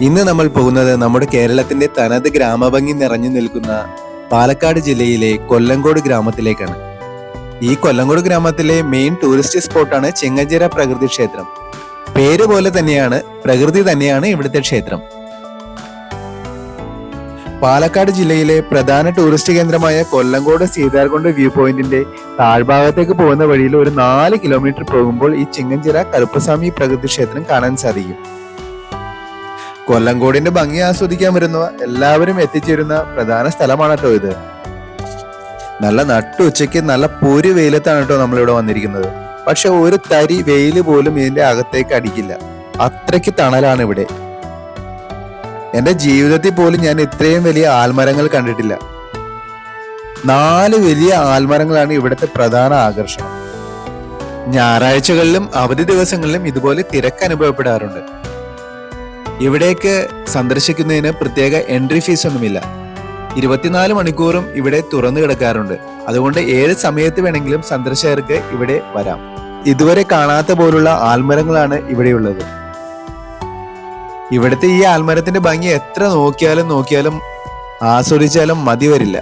ഇന്ന് നമ്മൾ പോകുന്നത് നമ്മുടെ കേരളത്തിന്റെ തനത് ഗ്രാമഭംഗി നിറഞ്ഞു നിൽക്കുന്ന പാലക്കാട് ജില്ലയിലെ കൊല്ലങ്കോട് ഗ്രാമത്തിലേക്കാണ്. ഈ കൊല്ലങ്കോട് ഗ്രാമത്തിലെ മെയിൻ ടൂറിസ്റ്റ് സ്പോട്ടാണ് ചെങ്ങഞ്ചിറ പ്രകൃതി ക്ഷേത്രം. പേര് പോലെ തന്നെയാണ്, പ്രകൃതി തന്നെയാണ് ഇവിടുത്തെ ക്ഷേത്രം. പാലക്കാട് ജില്ലയിലെ പ്രധാന ടൂറിസ്റ്റ് കേന്ദ്രമായ കൊല്ലങ്കോട് സീതാർകുണ്ട് വ്യൂ പോയിന്റിന്റെ താഴ്ഭാഗത്തേക്ക് പോകുന്ന വഴിയിൽ ഒരു 4 കിലോമീറ്റർ പോകുമ്പോൾ ഈ ചെങ്ങഞ്ചിറ കറുപ്പസ്വാമി പ്രകൃതി ക്ഷേത്രം കാണാൻ സാധിക്കും. കൊല്ലങ്കോടിന്റെ ഭംഗി ആസ്വദിക്കാൻ വരുന്ന എല്ലാവരും എത്തിച്ചേരുന്ന പ്രധാന സ്ഥലമാണ് കേട്ടോ ഇത്. നല്ല നട്ടുച്ചയ്ക്ക് നല്ല പൊരി വെയിലത്താണ് കേട്ടോ നമ്മളിവിടെ വന്നിരിക്കുന്നത്. പക്ഷെ ഒരു തരി വെയിൽ പോലും ഇതിന്റെ അകത്തേക്ക് അടിക്കില്ല, അത്രയ്ക്ക് തണലാണ് ഇവിടെ. എന്റെ ജീവിതത്തിൽ പോലും ഞാൻ ഇത്രയും വലിയ ആൽമരങ്ങൾ കണ്ടിട്ടില്ല. 4 വലിയ ആൽമരങ്ങളാണ് ഇവിടുത്തെ പ്രധാന ആകർഷണം. ഞായറാഴ്ചകളിലും അവധി ദിവസങ്ങളിലും ഇതുപോലെ തിരക്ക് അനുഭവപ്പെടാറുണ്ട്. ഇവിടേക്ക് സന്ദർശിക്കുന്നതിന് പ്രത്യേക എൻട്രി ഫീസ് ഒന്നുമില്ല. 24 മണിക്കൂറും ഇവിടെ തുറന്നു കിടക്കാറുണ്ട്. അതുകൊണ്ട് ഏത് സമയത്ത് വേണമെങ്കിലും സന്ദർശകർക്ക് ഇവിടെ വരാം. ഇതുവരെ കാണാത്ത പോലുള്ള ആൽമരങ്ങളാണ് ഇവിടെയുള്ളത്. ഇവിടുത്തെ ഈ ആൽമരത്തിന്റെ ഭംഗി എത്ര നോക്കിയാലും ആസ്വദിച്ചാലും മതി വരില്ല,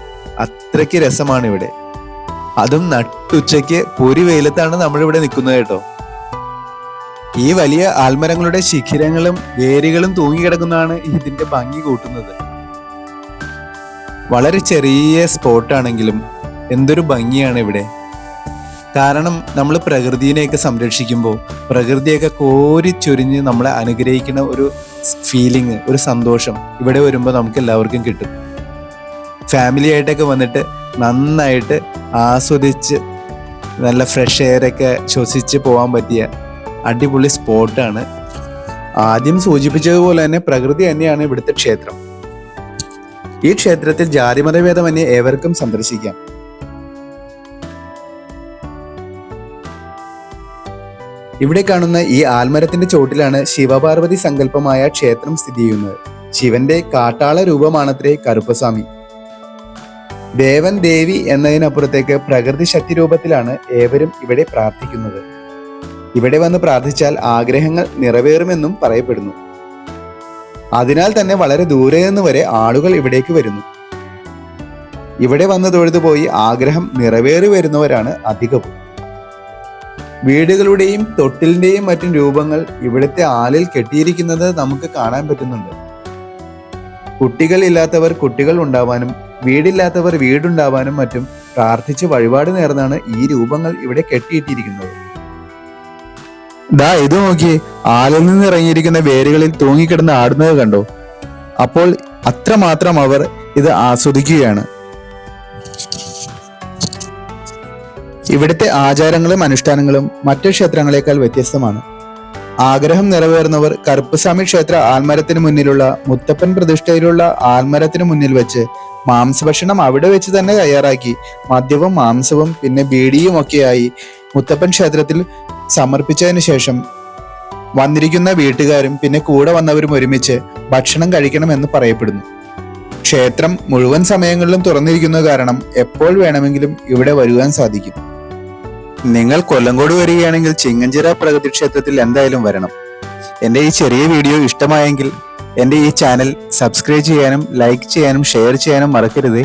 അത്രയ്ക്ക് രസമാണ് ഇവിടെ. അതും നട്ടുച്ചയ്ക്ക് പൊരി വെയിലത്താണ് നമ്മളിവിടെ നിൽക്കുന്നത് കേട്ടോ. ഈ വലിയ ആൽമരങ്ങളുടെ ശിഖരങ്ങളും വേരുകളും തൂങ്ങിക്കിടക്കുന്നതാണ് ഇതിന്റെ ഭംഗി കൂട്ടുന്നത്. വളരെ ചെറിയ സ്പോട്ടാണെങ്കിലും എന്തൊരു ഭംഗിയാണ് ഇവിടെ. കാരണം നമ്മൾ പ്രകൃതിയെയൊക്കെ സംരക്ഷിക്കുമ്പോൾ പ്രകൃതിയൊക്കെ കോരിച്ചൊരിഞ്ഞ് നമ്മളെ അനുഗ്രഹിക്കുന്ന ഒരു ഫീലിംഗ്, ഒരു സന്തോഷം ഇവിടെ വരുമ്പോൾ നമുക്ക് എല്ലാവർക്കും കിട്ടും. ഫാമിലി ആയിട്ടൊക്കെ വന്നിട്ട് നന്നായിട്ട് ആസ്വദിച്ച് നല്ല ഫ്രഷ് എയറൊക്കെ ശ്വസിച്ച് പോകാൻ പറ്റിയ അടിപൊളി സ്പോട്ടാണ്. ആദ്യം സൂചിപ്പിച്ചതുപോലെ തന്നെ പ്രകൃതി തന്നെയാണ് ഇവിടുത്തെ ക്ഷേത്രം. ഈ ക്ഷേത്രത്തിൽ ജാതിമതഭേദമന്യേ ഏവർക്കും സന്ദർശിക്കാം. ഇവിടെ കാണുന്ന ഈ ആൽമരത്തിന്റെ ചോട്ടിലാണ് ശിവപാർവതി സങ്കല്പമായ ക്ഷേത്രം സ്ഥിതി ചെയ്യുന്നത്. ശിവന്റെ കാട്ടാള രൂപമാണത്രേ കറുപ്പസ്വാമി. ദേവൻ ദേവി എന്നതിനപ്പുറത്തേക്ക് പ്രകൃതി ശക്തി രൂപത്തിലാണ് ഏവരും ഇവിടെ പ്രാർത്ഥിക്കുന്നത്. ഇവിടെ വന്ന് പ്രാർത്ഥിച്ചാൽ ആഗ്രഹങ്ങൾ നിറവേറുമെന്നും പറയപ്പെടുന്നു. അതിനാൽ തന്നെ വളരെ ദൂരെ നിന്ന് വരെ ആളുകൾ ഇവിടേക്ക് വരുന്നു. ഇവിടെ വന്ന് തൊഴുതുപോയി ആഗ്രഹം നിറവേറി വരുന്നവരാണ് അധികവും. വീടുകളുടെയും തൊട്ടിലിന്റെയും മറ്റും രൂപങ്ങൾ ഇവിടുത്തെ ആലിൽ കെട്ടിയിരിക്കുന്നത് നമുക്ക് കാണാൻ പറ്റുന്നുണ്ട്. കുട്ടികൾ ഇല്ലാത്തവർ കുട്ടികൾ ഉണ്ടാവാനും വീടില്ലാത്തവർ വീടുണ്ടാവാനും മറ്റും പ്രാർത്ഥിച്ച് വഴിപാട് നേർന്നാണ് ഈ രൂപങ്ങൾ ഇവിടെ കെട്ടിയിട്ടിരിക്കുന്നത്. ദാ ഇത് നോക്കി, ആലിൽ നിന്ന് ഇറങ്ങിയിരിക്കുന്ന വേരുകളിൽ തൂങ്ങിക്കിടന്ന് ആടുന്നത് കണ്ടോ? അപ്പോൾ അത്രമാത്രം അവർ ഇത് ആസ്വദിക്കുകയാണ്. ഇവിടുത്തെ ആചാരങ്ങളും അനുഷ്ഠാനങ്ങളും മറ്റു ക്ഷേത്രങ്ങളെക്കാൾ വ്യത്യസ്തമാണ്. ആഗ്രഹം നിറവേറുന്നവർ കറുപ്പസ്വാമി ക്ഷേത്ര ആൽമരത്തിന് മുന്നിലുള്ള മുത്തപ്പൻ പ്രതിഷ്ഠയിലുള്ള ആൽമരത്തിന് മുന്നിൽ വെച്ച് മാംസഭക്ഷണം അവിടെ വെച്ച് തന്നെ തയ്യാറാക്കി മദ്യവും മാംസവും പിന്നെ ബീഡിയും ഒക്കെയായി മുത്തപ്പൻ ക്ഷേത്രത്തിൽ സമർപ്പിച്ചതിന് ശേഷം വന്നിരിക്കുന്ന വീട്ടുകാരും പിന്നെ കൂടെ വന്നവരും ഒരുമിച്ച് ഭക്ഷണം കഴിക്കണമെന്ന് പറയപ്പെടുന്നു. ക്ഷേത്രം മുഴുവൻ സമയങ്ങളിലും തുറന്നിരിക്കുന്നത് കാരണം എപ്പോൾ വേണമെങ്കിലും ഇവിടെ വരുവാൻ സാധിക്കും. നിങ്ങൾ കൊല്ലങ്കോട് വരികയാണെങ്കിൽ ചെങ്ങഞ്ചിറ പ്രകൃതി ക്ഷേത്രത്തിൽ എന്തായാലും വരണം. എൻ്റെ ഈ ചെറിയ വീഡിയോ ഇഷ്ടമായെങ്കിൽ എൻ്റെ ഈ ചാനൽ സബ്സ്ക്രൈബ് ചെയ്യാനും ലൈക്ക് ചെയ്യാനും ഷെയർ ചെയ്യാനും മറക്കരുത്.